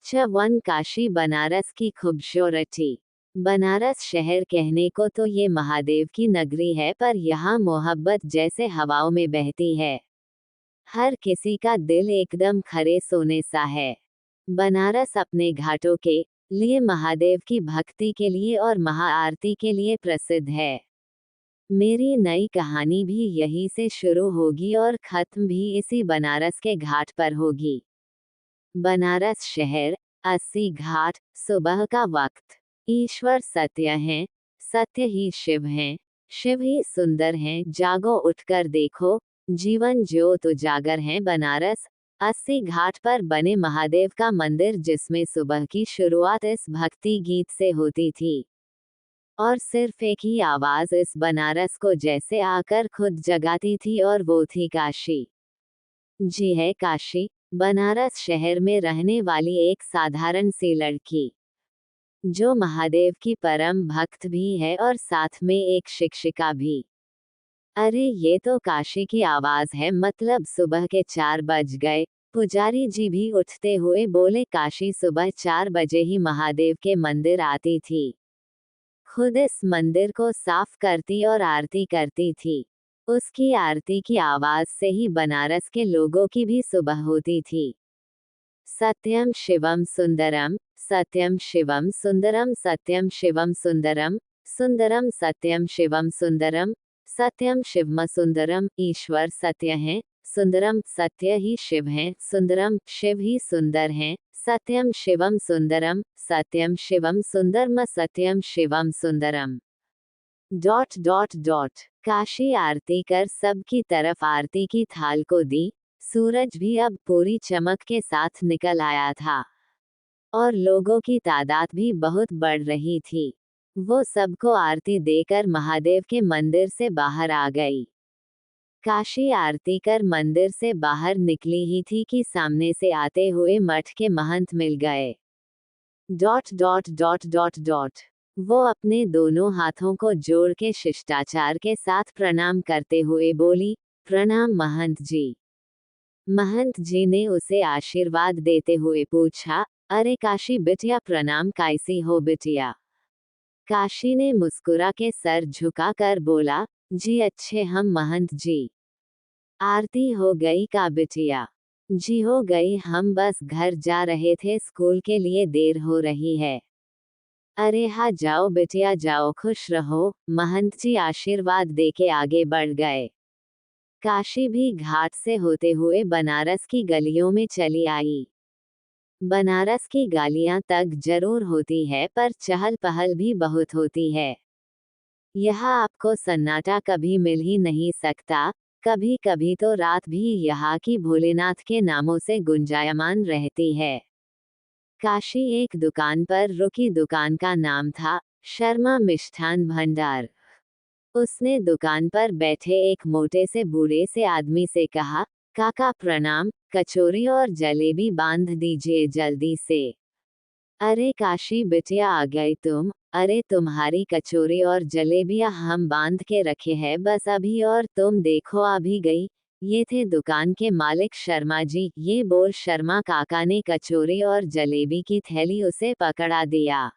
One Kashi Banaras की खूबसूरती। बनारस शहर कहने को तो ये महादेव की नगरी है, पर यहाँ मोहब्बत जैसे हवाओं में बहती है। हर किसी का दिल एकदम खरे सोने सा है। बनारस अपने घाटों के लिए, महादेव की भक्ति के लिए और महाआरती के लिए प्रसिद्ध है। मेरी नई कहानी भी यहीं से शुरू होगी और खत्म भी इसी बनारस के घाट पर होगी। बनारस शहर, 80 घाट, सुबह का वक्त। ईश्वर सत्य हैं, सत्य ही शिव हैं, शिव ही सुंदर हैं, जागो उठकर देखो, जीवन ज्योत उजागर हैं। बनारस 80 घाट पर बने महादेव का मंदिर, जिसमें सुबह की शुरुआत इस भक्ति गीत से होती थी और सिर्फ एक ही आवाज इस बनारस को जैसे आकर खुद जगाती थी, और वो थी काशी। जी है, काशी। बनारस शहर में रहने वाली एक साधारण सी लड़की, जो महादेव की परम भक्त भी है और साथ में एक शिक्षिका भी। अरे ये तो काशी की आवाज है, मतलब सुबह के 4 बज गए। पुजारी जी भी उठते हुए बोले, काशी सुबह 4 बजे ही महादेव के मंदिर आती थी, खुद इस मंदिर को साफ करती और आरती करती थी। उसकी आरती की आवाज से ही बनारस के लोगों की भी सुबह होती थी। सत्यम शिवम सुंदरम, सत्यम शिवम सुंदरम, सत्यम शिवम सुंदरम, सुंदरम सत्यम शिवम सुंदरम, सत्यम शिवम सुंदरम। ईश्वर सत्य हैं, सुंदरम सत्य ही शिव हैं, सुंदरम शिव ही सुंदर हैं, सत्यम शिवम सुंदरम, सत्यम शिवम सुंदरम, सत्यम शिवम सुंदरम। Dot dot dot. काशी आरती कर सबकी तरफ आरती की थाल को दी। सूरज भी अब पूरी चमक के साथ निकल आया था और लोगों की तादाद भी बहुत बढ़ रही थी। वो सबको आरती देकर महादेव के मंदिर से बाहर आ गई। काशी आरती कर मंदिर से बाहर निकली ही थी कि सामने से आते हुए मठ के महंत मिल गए। Dot dot dot dot dot. वो अपने दोनों हाथों को जोड़ के शिष्टाचार के साथ प्रणाम करते हुए बोली, प्रणाम महंत जी। महंत जी ने उसे आशीर्वाद देते हुए पूछा, अरे काशी बिटिया, प्रणाम, कैसी हो बिटिया? काशी ने मुस्कुरा के सर झुका कर बोला, जी अच्छे हम महंत जी। आरती हो गई का बिटिया? जी हो गई, हम बस घर जा रहे थे, स्कूल के लिए देर हो रही है। अरे हाँ, जाओ बिटिया जाओ, खुश रहो। महंत जी आशीर्वाद देके आगे बढ़ गए। काशी भी घाट से होते हुए बनारस की गलियों में चली आई। बनारस की गलियां तक जरूर होती है, पर चहल पहल भी बहुत होती है। यहाँ आपको सन्नाटा कभी मिल ही नहीं सकता। कभी कभी तो रात भी यहाँ की भोलेनाथ के नामों से गुंजायमान रहती है। काशी एक दुकान पर रुकी। दुकान का नाम था शर्मा मिष्ठान भंडार। उसने दुकान पर बैठे एक मोटे से बूढ़े से आदमी से कहा, काका प्रणाम, कचौरी और जलेबी बांध दीजिए जल्दी से। अरे काशी बिटिया, आ गई तुम? अरे तुम्हारी कचौरी और जलेबियां हम बांध के रखे हैं बस अभी, और तुम देखो आ भी गई। ये थे दुकान के मालिक शर्मा जी। ये बोल शर्मा काका ने कचौरी और जलेबी की थैली उसे पकड़ा दिया।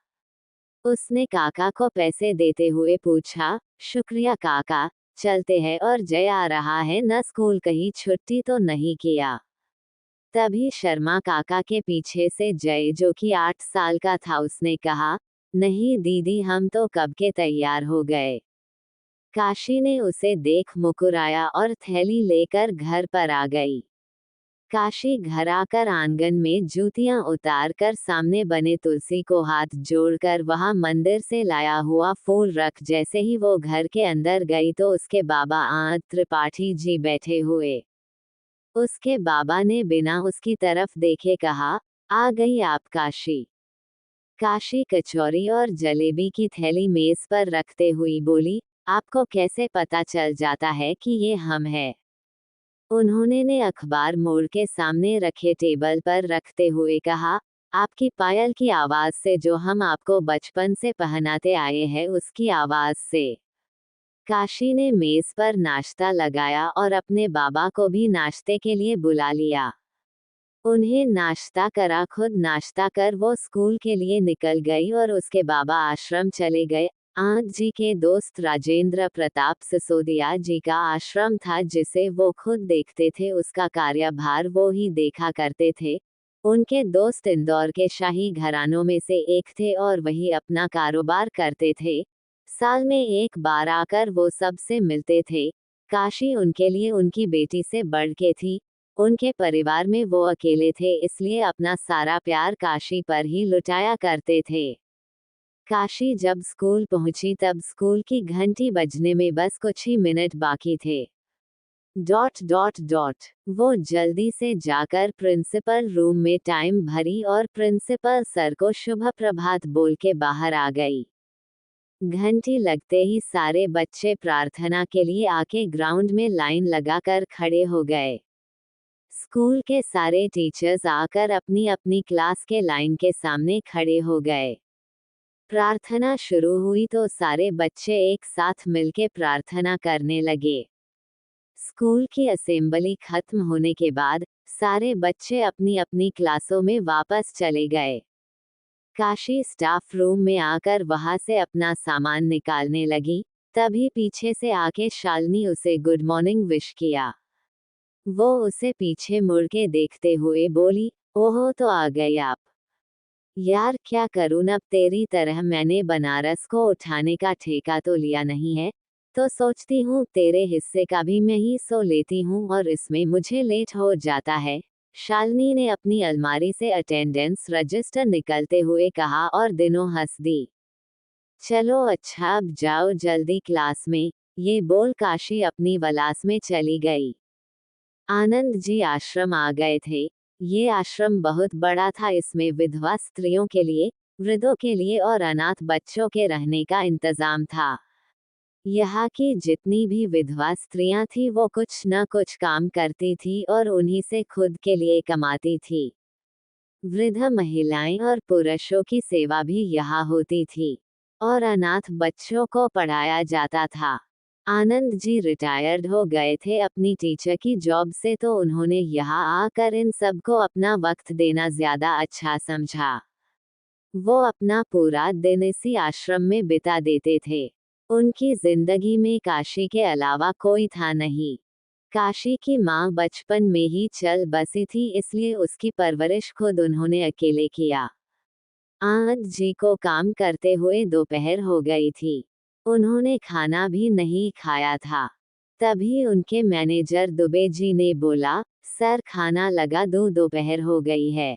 उसने काका को पैसे देते हुए पूछा, शुक्रिया काका, चलते हैं, और जय आ रहा है न, स्कूल कहीं छुट्टी तो नहीं किया? तभी शर्मा काका के पीछे से जय, जो कि 8 साल का था, उसने कहा, नहीं दीदी, हम तो कब के तैयार हो गए। काशी ने उसे देख मुस्कुराया और थैली लेकर घर पर आ गई। काशी घर आकर आंगन में जूतियां उतार कर सामने बने तुलसी को हाथ जोड़कर वहां मंदिर से लाया हुआ फूल रख जैसे ही वो घर के अंदर गई, तो उसके बाबा त्रिपाठी जी बैठे हुए। उसके बाबा ने बिना उसकी तरफ देखे कहा, आ गई आप काशी? काशी कचौरी और जलेबी की थैली मेज पर रखते हुई बोली, आपको कैसे पता चल जाता है कि ये हम हैं? उन्होंने ने अखबार मोड़ के सामने रखे टेबल पर रखते हुए कहा, आपकी पायल की आवाज से, जो हम आपको बचपन से पहनाते आए हैं उसकी आवाज से। काशी ने मेज पर नाश्ता लगाया और अपने बाबा को भी नाश्ते के लिए बुला लिया। उन्हें नाश्ता करा, खुद नाश्ता कर वो स्कूल के लिए निकल गई और उसके बाबा आश्रम चले गए। आनंद जी के दोस्त राजेंद्र प्रताप सिसोदिया जी का आश्रम था जिसे वो खुद देखते थे, उसका कार्यभार वो ही देखा करते थे। उनके दोस्त इंदौर के शाही घरानों में से एक थे और वही अपना कारोबार करते थे। साल में एक बार आकर वो सबसे मिलते थे। काशी उनके लिए उनकी बेटी से बढ़ के थी। उनके परिवार में वो अकेले थे, इसलिए अपना सारा प्यार काशी पर ही लुटाया करते थे। काशी जब स्कूल पहुंची तब स्कूल की घंटी बजने में बस कुछ ही मिनट बाकी थे। डॉट डॉट डॉट वो जल्दी से जाकर प्रिंसिपल रूम में टाइम भरी और प्रिंसिपल सर को शुभ प्रभात बोल के बाहर आ गई। घंटी लगते ही सारे बच्चे प्रार्थना के लिए आके ग्राउंड में लाइन लगाकर खड़े हो गए। स्कूल के सारे टीचर्स आकर अपनी अपनी क्लास के लाइन के सामने खड़े हो गए। प्रार्थना शुरू हुई तो सारे बच्चे एक साथ मिलके प्रार्थना करने लगे। स्कूल की असेंबली खत्म होने के बाद सारे बच्चे अपनी अपनी क्लासों में वापस चले गए। काशी स्टाफ रूम में आकर वहां से अपना सामान निकालने लगी, तभी पीछे से आके शालिनी उसे गुड मॉर्निंग विश किया। वो उसे पीछे मुड़ के देखते हुए बोली, ओहो तो आ गए आप। यार क्या करूं, अब तेरी तरह मैंने बनारस को उठाने का ठेका तो लिया नहीं है, तो सोचती हूँ तेरे हिस्से का भी मैं ही सो लेती हूँ और इसमें मुझे लेट हो जाता है। शालिनी ने अपनी अलमारी से अटेंडेंस रजिस्टर निकलते हुए कहा और दिनों हंस दी। चलो अच्छा अब जाओ जल्दी क्लास में, ये बोल काशी अपनी क्लास में चली गई। आनंद जी आश्रम आ गए थे। ये आश्रम बहुत बड़ा था, इसमें विधवा स्त्रियों के लिए, वृद्धों के लिए और अनाथ बच्चों के रहने का इंतजाम था। यहाँ की जितनी भी विधवा स्त्रियां थी वो कुछ न कुछ काम करती थी और उन्हीं से खुद के लिए कमाती थी। वृद्ध महिलाएं और पुरुषों की सेवा भी यहाँ होती थी और अनाथ बच्चों को पढ़ाया जाता था। आनंद जी रिटायर्ड हो गए थे अपनी टीचर की जॉब से, तो उन्होंने यहाँ आकर इन सबको अपना वक्त देना ज्यादा अच्छा समझा। वो अपना पूरा दिन इसी आश्रम में बिता देते थे। उनकी जिंदगी में काशी के अलावा कोई था नहीं। काशी की माँ बचपन में ही चल बसी थी, इसलिए उसकी परवरिश खुद उन्होंने अकेले किया। आनंद जी को काम करते हुए दोपहर हो गई थी। उन्होंने खाना भी नहीं खाया था। तभी उनके मैनेजर दुबे जी ने बोला, सर खाना लगा दो, दोपहर हो गई है।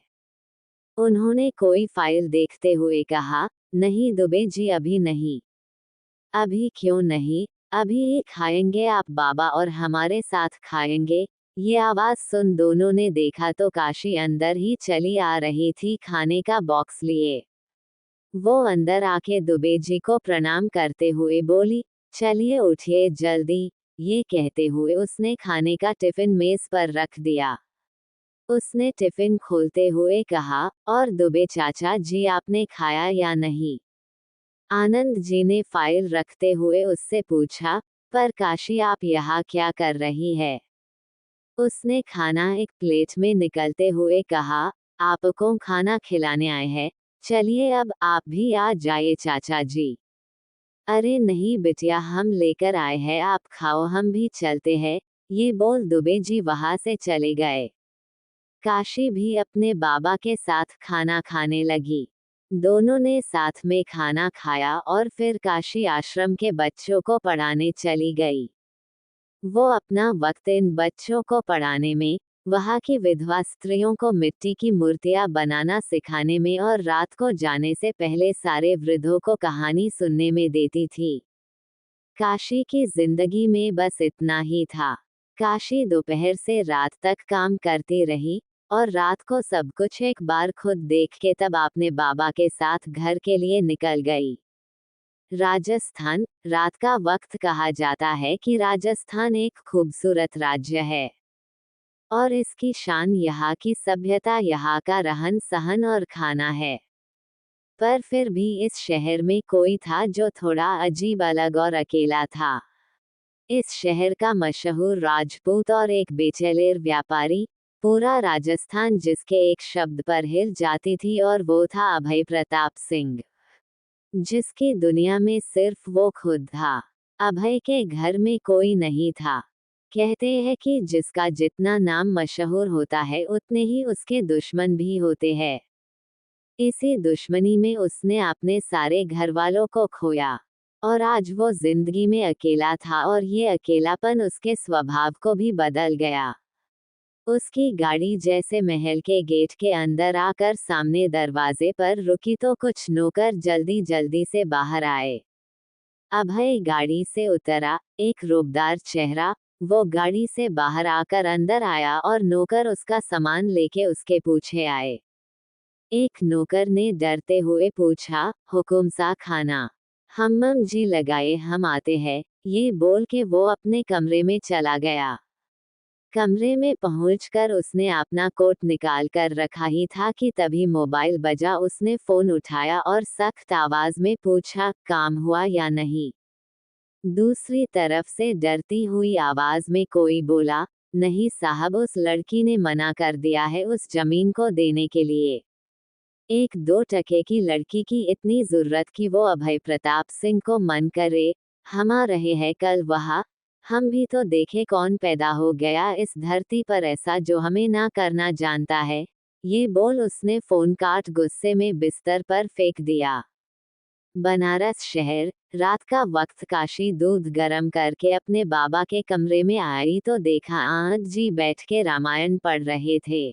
उन्होंने कोई फाइल देखते हुए कहा, नहीं दुबे जी अभी नहीं। अभी क्यों नहीं? अभी ही खाएंगे आप बाबा और हमारे साथ खाएंगे। ये आवाज सुन दोनों ने देखा तो काशी अंदर ही चली आ रही थी खाने का बॉक्स लिए। वो अंदर आके दुबे जी को प्रणाम करते हुए बोली, चलिए उठिए जल्दी। ये कहते हुए उसने खाने का टिफिन मेज पर रख दिया। उसने टिफिन खोलते हुए कहा, और दुबे चाचा जी आपने खाया या नहीं? आनंद जी ने फाइल रखते हुए उससे पूछा, पर काशी आप यहाँ क्या कर रही है? उसने खाना एक प्लेट में निकलते हुए कहा, आपको खाना खिलाने आए हैं, चलिए अब आप भी आ जाइए चाचा जी। अरे नहीं बिटिया हम लेकर आए हैं, आप खाओ हम भी चलते हैं। ये बोल दुबे जी वहां से चले गए। काशी भी अपने बाबा के साथ खाना खाने लगी। दोनों ने साथ में खाना खाया और फिर काशी आश्रम के बच्चों को पढ़ाने चली गई। वो अपना वक्त इन बच्चों को पढ़ाने में, वहाँ की विधवा स्त्रियों को मिट्टी की मूर्तियां बनाना सिखाने में और रात को जाने से पहले सारे वृद्धों को कहानी सुनने में देती थी। काशी की जिंदगी में बस इतना ही था। काशी दोपहर से रात तक काम करती रही और रात को सब कुछ एक बार खुद देख के तब अपने बाबा के साथ घर के लिए निकल गई। राजस्थान, रात का वक्त कहा जाता है कि राजस्थान एक खूबसूरत राज्य है और इसकी शान यहाँ की सभ्यता, यहाँ का रहन सहन और खाना है। पर फिर भी इस शहर में कोई था जो थोड़ा अजीब, अलग और अकेला था। इस शहर का मशहूर राजपूत और एक बेचैलेर व्यापारी, पूरा राजस्थान जिसके एक शब्द पर हिल जाती थी और वो था अभय प्रताप सिंह, जिसकी दुनिया में सिर्फ वो खुद था। अभय के घर में कोई नहीं था। कहते हैं कि जिसका जितना नाम मशहूर होता है उतने ही उसके दुश्मन भी होते हैं। इसी दुश्मनी में उसने अपने सारे घर वालों को खोया और आज वो जिंदगी में अकेला था और ये अकेलापन उसके स्वभाव को भी बदल गया। उसकी गाड़ी जैसे महल के गेट के अंदर आकर सामने दरवाजे पर रुकी तो कुछ नौकर जल्दी जल्दी से बाहर आए। अभय गाड़ी से उतरा, एक रूपदार चेहरा। वो गाड़ी से बाहर आकर अंदर आया और नौकर उसका सामान लेके उसके पीछे आए। एक नौकर ने डरते हुए पूछा, हुकुम सा खाना? हम जी लगाए, हम आते हैं, ये बोल के वो अपने कमरे में चला गया। कमरे में पहुंचकर उसने अपना कोट निकाल कर रखा ही था कि तभी मोबाइल बजा। उसने फोन उठाया और सख्त आवाज में पूछा, काम हुआ या नहीं? दूसरी तरफ से डरती हुई आवाज में कोई बोला, नहीं साहब, उस लड़की ने मना कर दिया है उस जमीन को देने के लिए। 1-2 टके की लड़की की इतनी जरूरत कि वो अभय प्रताप सिंह को मन करे। हम आ रहे हैं कल वहाँ, हम भी तो देखे कौन पैदा हो गया इस धरती पर ऐसा जो हमें ना करना जानता है। ये बोल उसने फोन काट गुस्से में बिस्तर पर फेंक दिया। बनारस शहर, रात का वक्त। काशी दूध गरम करके अपने बाबा के कमरे में आई तो देखा आज जी बैठ के रामायण पढ़ रहे थे।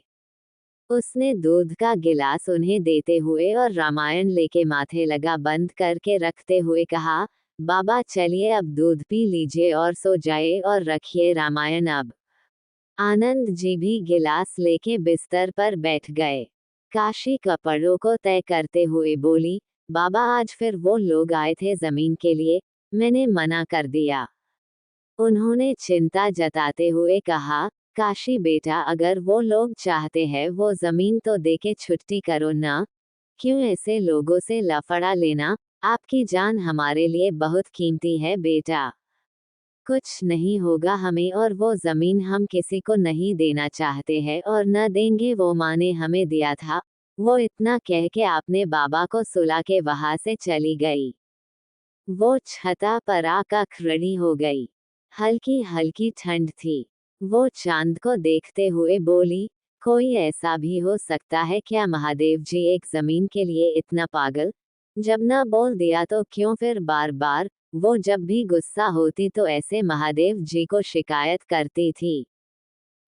उसने दूध का गिलास उन्हें देते हुए और रामायण लेके माथे लगा बंद करके रखते हुए कहा, बाबा चलिए अब दूध पी लीजिए और सो जाए और रखिए रामायण अब। आनंद जी भी गिलास लेके बिस्तर पर बैठ गए। काशी कपड़ों को तय करते हुए बोली, बाबा आज फिर वो लोग आए थे जमीन के लिए, मैंने मना कर दिया। उन्होंने चिंता जताते हुए कहा, काशी बेटा अगर वो लोग चाहते हैं वो जमीन तो देके छुट्टी करो ना, क्यों ऐसे लोगों से लफड़ा लेना? आपकी जान हमारे लिए बहुत कीमती है बेटा। कुछ नहीं होगा हमें, और वो जमीन हम किसी को नहीं देना चाहते हैं और न देंगे, वो माँ ने हमें दिया था। वो इतना कह के आपने बाबा को सुला के वहां से चली गई। वो छता पर आकर खड़ी हो गई। हल्की हल्की ठंड थी। वो चांद को देखते हुए बोली, कोई ऐसा भी हो सकता है क्या महादेव जी एक जमीन के लिए इतना पागल? जब ना बोल दिया तो क्यों फिर बार बार? वो जब भी गुस्सा होती तो ऐसे महादेव जी को शिकायत करती थी।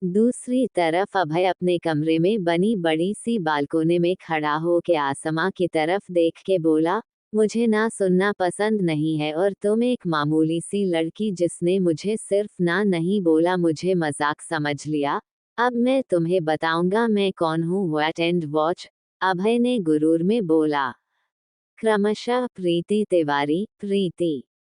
दूसरी तरफ अभय अपने कमरे में बनी बड़ी सी बालकोनी में खड़ा हो के आसमां की तरफ देख के बोला, मुझे ना सुनना पसंद नहीं है और तुम एक मामूली सी लड़की जिसने मुझे सिर्फ ना नहीं बोला, मुझे मजाक समझ लिया। अब मैं तुम्हें बताऊंगा मैं कौन हूँ, वेट एंड वॉच। अभय ने गुरूर में बोला। क्रमशः प्रीति तिवारी, प्रीति।